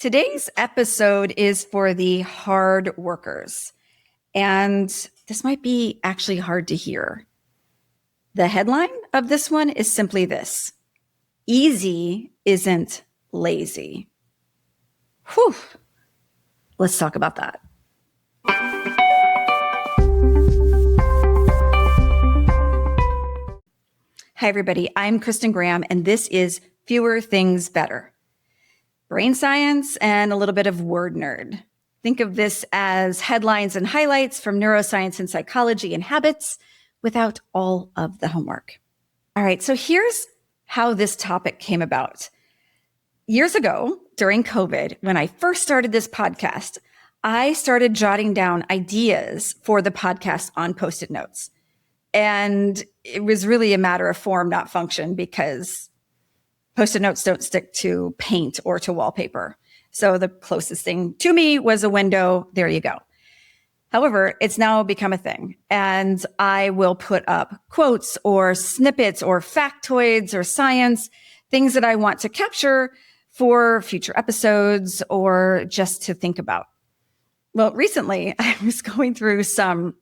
Today's episode is for the hard workers, and this might be actually hard to hear. The headline of this one is simply this: easy isn't lazy. Whew. Let's talk about that. Hi, everybody. I'm Kristen Graham, and this is Fewer Things Better. Brain science and a little bit of word nerd. Think of this as headlines and highlights from neuroscience and psychology and habits without all of the homework. All right, so here's how this topic came about. Years ago, during COVID, when I first started this podcast, I started jotting down ideas for the podcast on Post-it notes. And it was really a matter of form, not function, because Post-it notes don't stick to paint or to wallpaper. So the closest thing to me was a window. There you go. However, it's now become a thing. And I will put up quotes or snippets or factoids or science, things that I want to capture for future episodes or just to think about. Well, recently I was going through some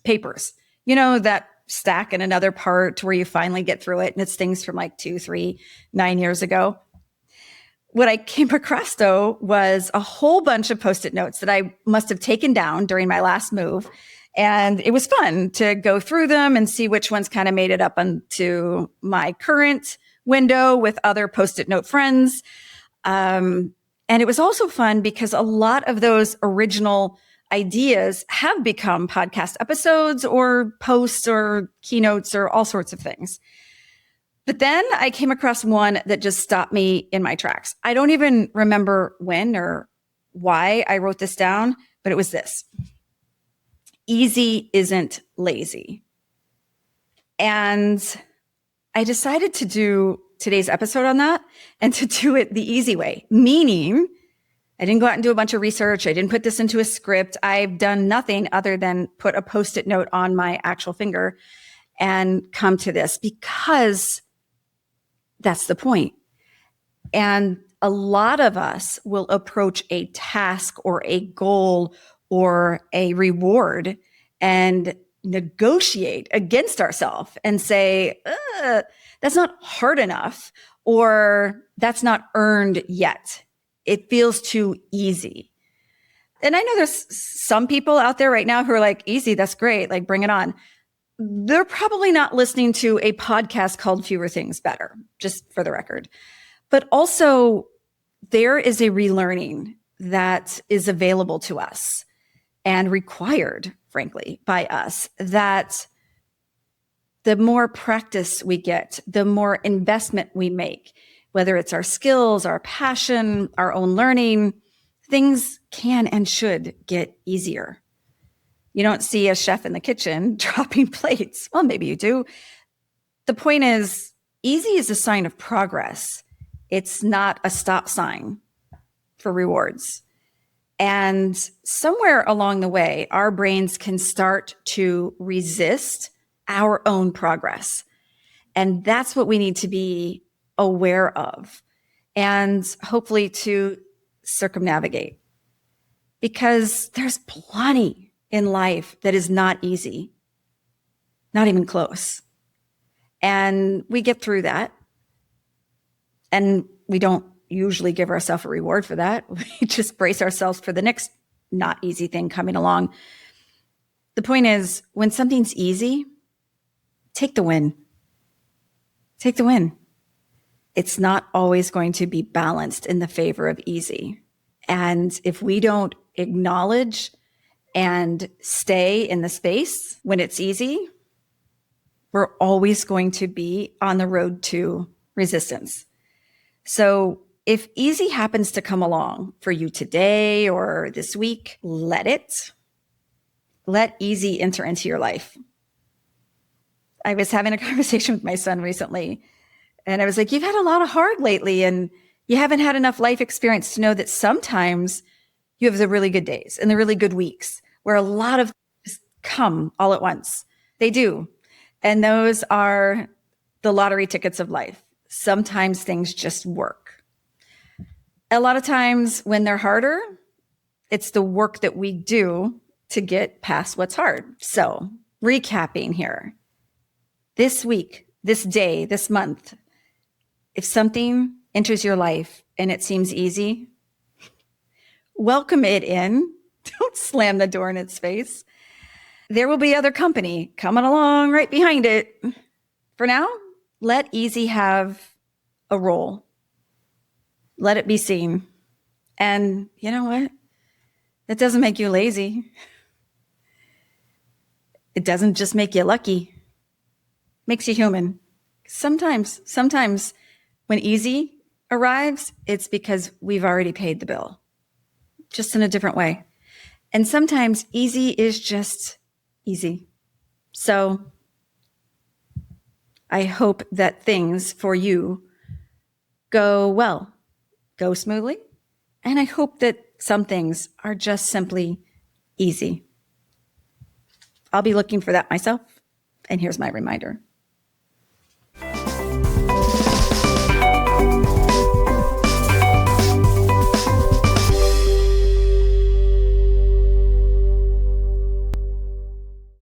papers, that stack in another part where you finally get through it. And it's things from like 2, 3, 9 years ago. What I came across, though, was a whole bunch of Post-it notes that I must have taken down during my last move. And it was fun to go through them and see which ones kind of made it up onto my current window with other Post-it note friends. And it was also fun because a lot of those original ideas have become podcast episodes or posts or keynotes or all sorts of things. But then I came across one that just stopped me in my tracks. I don't even remember when or why I wrote this down, but it was this: easy isn't lazy. And I decided to do today's episode on that and to do it the easy way, meaning I didn't go out and do a bunch of research. I didn't put this into a script. I've done nothing other than put a Post-it note on my actual finger and come to this because that's the point. And a lot of us will approach a task or a goal or a reward and negotiate against ourselves and say, that's not hard enough, or that's not earned yet. It feels too easy. And I know there's some people out there right now who are like, easy, that's great, like bring it on. They're probably not listening to a podcast called Fewer Things Better, just for the record. But also, there is a relearning that is available to us and required, frankly, by us, that the more practice we get, the more investment we make, whether it's our skills, our passion, our own learning, things can and should get easier. You don't see a chef in the kitchen dropping plates. Well, maybe you do. The point is, easy is a sign of progress. It's not a stop sign for rewards. And somewhere along the way, our brains can start to resist our own progress. And that's what we need to be aware of and hopefully to circumnavigate, because there's plenty in life that is not easy, not even close. And we get through that, and we don't usually give ourselves a reward for that. We just brace ourselves for the next not easy thing coming along. The point is, when something's easy, take the win. Take the win. It's not always going to be balanced in the favor of easy. And if we don't acknowledge and stay in the space when it's easy, we're always going to be on the road to resistance. So if easy happens to come along for you today or this week, let it. Let easy enter into your life. I was having a conversation with my son recently, and I was like, you've had a lot of hard lately, and you haven't had enough life experience to know that sometimes you have the really good days and the really good weeks where a lot of things come all at once. They do. And those are the lottery tickets of life. Sometimes things just work. A lot of times when they're harder, it's the work that we do to get past what's hard. So, recapping here. This week, this day, this month, if something enters your life and it seems easy, welcome it in. Don't slam the door in its face. There will be other company coming along right behind it. For now, let easy have a role. Let it be seen. And you know what? That doesn't make you lazy. It doesn't just make you lucky. It makes you human. Sometimes when easy arrives, it's because we've already paid the bill, just in a different way. And sometimes easy is just easy. So I hope that things for you go well, go smoothly. And I hope that some things are just simply easy. I'll be looking for that myself. And here's my reminder.